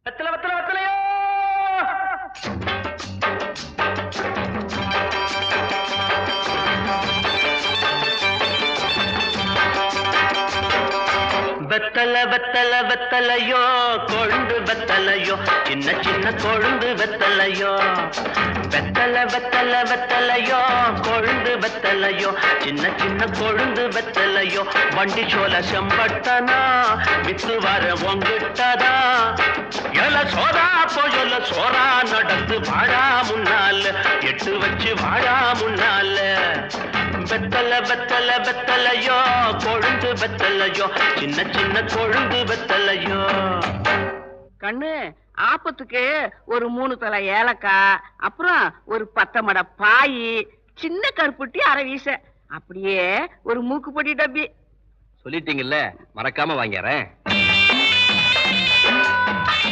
வெத்தல வெத்தல வெத்தலையோ வெத்தல வெத்தல வெத்தலையோ கொழுந்து வெத்தலையோ சின்ன சின்ன கொழுந்து வெத்தலையோ வெத்தல வெத்தல வெத்தலையோ கொழுந்து வெத்தலையோ சின்ன சின்ன கொழுந்து வெத்தலையோ வண்டி சோல செம்பட்டனா வித்து வர உங்கிட்டதா எல சோதா போயொல்ல சோரா நடந்து வாழா முன்னால எட்டு வச்சு வாழா முன்னால வெத்தல வெத்தல வெத்தலையோ கொழுந்து வெத்தலையோ சின்ன சின்ன கொழுந்து வெத்தலையோ கண்ணு ஆப்பத்துக்கு ஒரு 3 தலை ஏலக்காய், அப்புறம் ஒரு 10 மடை பாய், சின்ன கருப்புட்டி அரை வீச, அப்படியே ஒரு மூக்குப்பொடி டப்பி. சொல்லிட்டீங்கல்ல, மறக்காம வாங்கிறேன்.